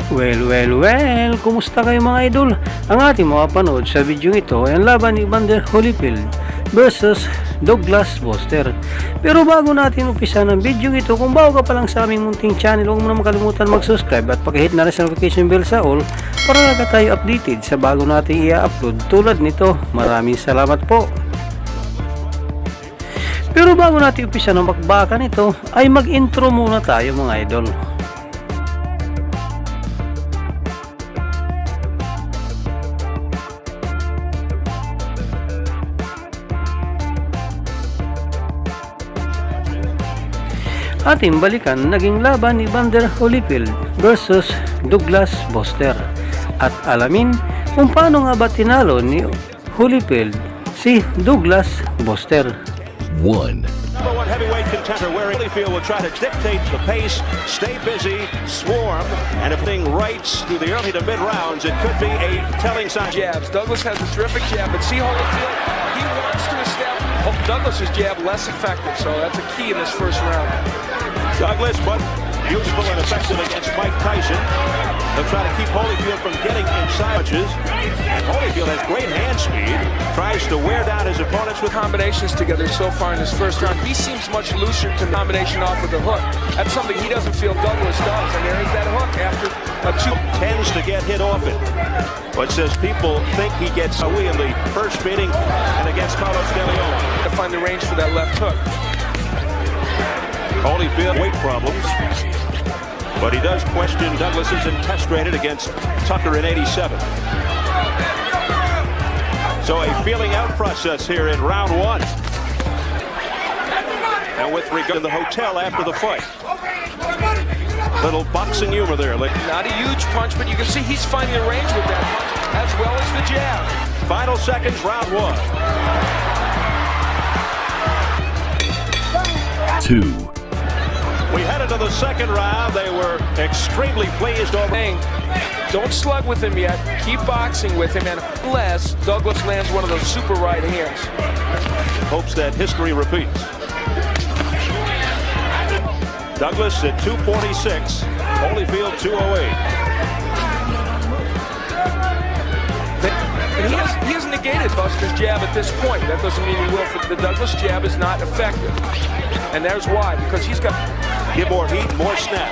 Well, kumusta kayo mga idol? Ang ating mapapanood sa video ito ay ang laban ni Evander Holyfield versus Douglas Buster. Pero bago natin umpisa ng video ito, kung bago ka pa lang sa aming munting channel, huwag mo na makalimutan mag-subscribe at pakihit na rin sa notification bell sa all para agad tayo updated sa bago nating i-upload tulad nito. Maraming salamat po. Pero bago natin umpisa ng bakbakan ito, ay mag-intro muna tayo mga idol. Ating balikan naging laban ni Evander Holyfield versus Douglas Buster at alamin kung paano nga ba tinalo ni Holyfield si Douglas Buster. 1. Number one heavyweight contender where Holyfield will try to dictate the pace, stay busy, swarm, and if thing rights through the early to mid rounds, it could be a telling sign. Jabs. Douglas has a terrific jab, but see Holyfield, he wants to establish Douglas's jab less effective, so that's a key in this first round. Douglas, but useful and effective against Mike Tyson. They'll try to keep Holyfield from getting inside punches. And Holyfield has great hand speed, tries to wear down his opponents with Combinations together so far in this first round. He seems much looser to combination off of the hook. That's something he doesn't feel Douglas does. And there is that hook after a two. Tends to get hit often. But says people think he gets away in the first meeting and against Carlos De Leon. To find the range for that left hook. Holyfield weight problems, but he does question Douglas's and test rated against Tucker in 87. So a feeling out process here in round one. And with regard to the hotel after the fight. Little boxing humor there. Not a huge punch, but you can see he's finding the range with that punch, as well as the jab. Final seconds, round one. 2. We headed to the second round. They were extremely pleased over. Don't slug with him yet. Keep boxing with him, and unless Douglas lands one of those super right hands. Hopes that history repeats. Douglas at 246, Holyfield 208. And he has negated Buster's jab at this point. That doesn't mean he will. The Douglas jab is not effective. And there's why, because he's got give more heat, more snap.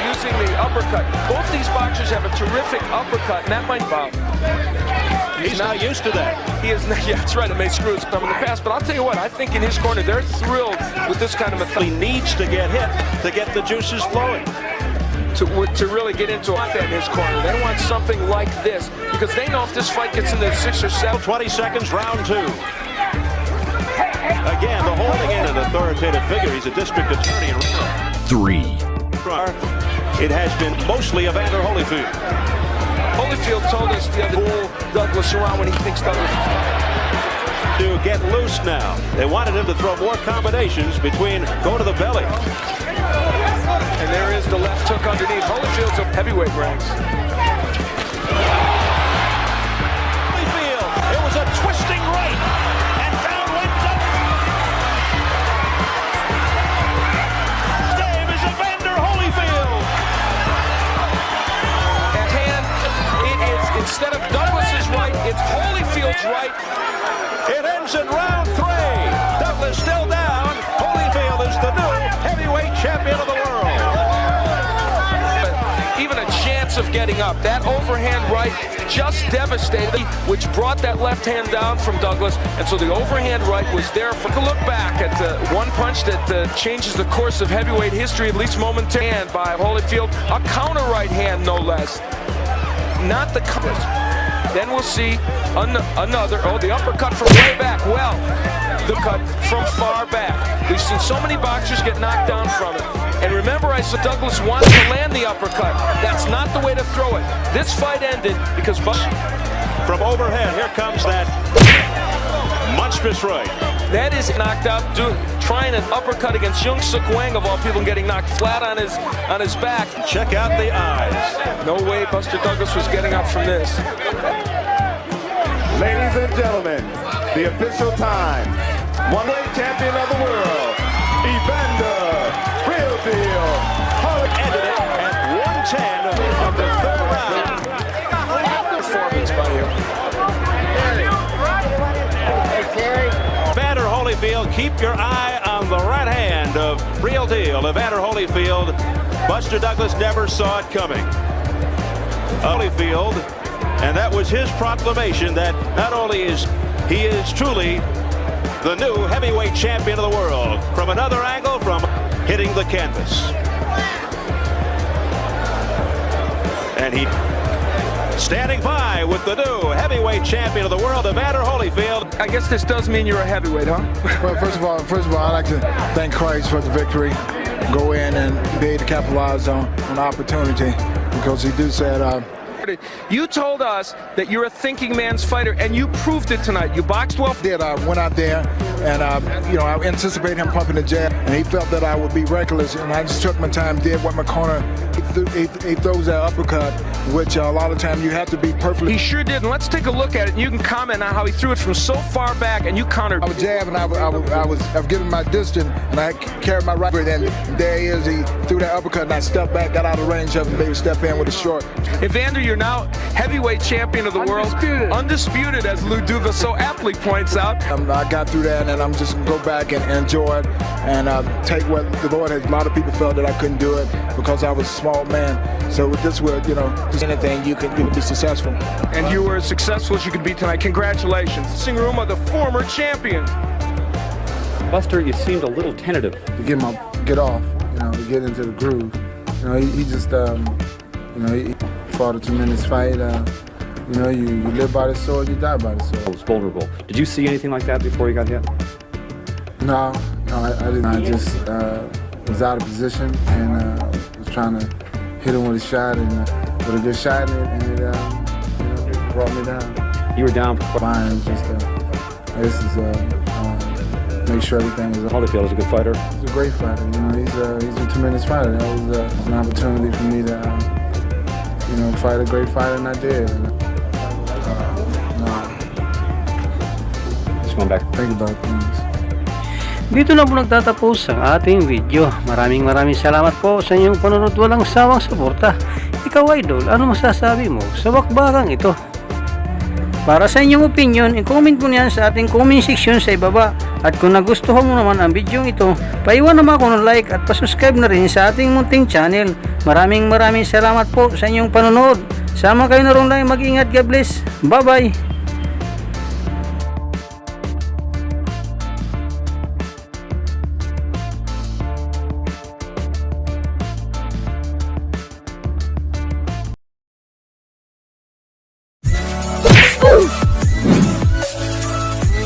Using the uppercut. Both these boxers have a terrific uppercut, and that might bow. He's not used to that. He is not, yeah, that's right, it may screw his thumb in the past, but I'll tell you what, I think in his corner, they're thrilled with this kind of method. He needs to get hit to get the juices flowing. To really get into that in his corner. They want something like this, because they know if this fight gets into 6 or 7. 20 seconds, round two. Again, the holding in an authoritative figure. He's a district attorney in 3. It has been mostly Evander Holyfield. Holyfield told us the other bull Douglas around when he thinks Douglas is to get loose now. They wanted him to throw more combinations between go to the belly. And there is the left hook underneath. Holyfield's a heavyweight ranks. Holyfield, it was a twisting right. And down went Game is Evander Holyfield. And it is, instead of Douglas's right, it's Holyfield's right. It ends in round 3. Douglas still down. Holyfield is the new heavyweight champion of the world. Even a chance of getting up. That overhand right just devastated, which brought that left hand down from Douglas. And so the overhand right was there. For a look back at one punch that changes the course of heavyweight history, at least momentarily, by Holyfield. A counter right hand, no less. Not the counter. Then we'll see another, the uppercut from way back. Well, the cut from far back. We've seen so many boxers get knocked down from it. And remember, I said Douglas wanted to land the uppercut. That's not the way to throw it. This fight ended because from overhead, here comes that monstrous right. That is knocked out, trying an uppercut against Jung Suk Wang of all people, and getting knocked flat on his back. Check out the eyes. No way Buster Douglas was getting up from this. Ladies and gentlemen, the official time. One-weight champion of the world, Evander Holyfield. Ended it, and Holyfield. Keep your eye on the right hand of real deal Evander Holyfield. Buster Douglas never saw it coming. Holyfield, and that was his proclamation that not only is he truly the new heavyweight champion of the world, from another angle, from hitting the canvas. And he standing by with the new heavyweight champion of the world, Evander Holyfield. I guess this does mean you're a heavyweight, huh? Well, first of all, I'd like to thank Christ for the victory. Go in and be able to capitalize on the opportunity, because he did say you told us that you're a thinking man's fighter, and you proved it tonight. You boxed well. I went out there, and I anticipate him pumping the jab, and he felt that I would be reckless, and I just took my time, did what my corner. He throws that uppercut, which a lot of times you have to be perfectly. He sure did, and let's take a look at it, and you can comment on how he threw it from so far back, and you countered. I was jabbing, I was giving my distance, and I carried my right, and there he is. He threw that uppercut, and I stepped back, got out of range of him, maybe step in with a short. Evander, you're now heavyweight champion of the world. Undisputed, as Lou Duva so aptly points out. I got through that, and I'm just going to go back and enjoy it, and take what the Lord has. A lot of people felt that I couldn't do it because I was a small man. So with this, just anything, you can be successful. And you were as successful as you could be tonight. Congratulations. Dressing room of the former champion. Buster, you seemed a little tentative. To get off, to get into the groove. He just, he fought a tremendous fight. You live by the sword, you die by the sword. I was vulnerable. Did you see anything like that before you got hit? No, I didn't. I just was out of position and was trying to hit him with a shot, and with a good shot, and it brought me down. You were down for quite a while. This is make sure everything is. Holyfield is a good fighter. He's a great fighter. He's a tremendous fighter. That was an opportunity for me to fight a great fighter, and I did. Just going back. Think about things. Dito na po nagtatapos ang ating video. Maraming salamat po sa inyong panonood. Walang sawang suporta. Ikaw, idol, ano masasabi mo sa bakbakang ito? Para sa inyong opinion, i-comment mo niyan sa ating comment section sa ibaba. At kung nagustuhan mo naman ang video ito, paiwan naman ako ng like at pasubscribe na rin sa ating munting channel. Maraming salamat po sa inyong panonood. Sama kayo na rin lang, mag-ingat. God bless. Bye bye.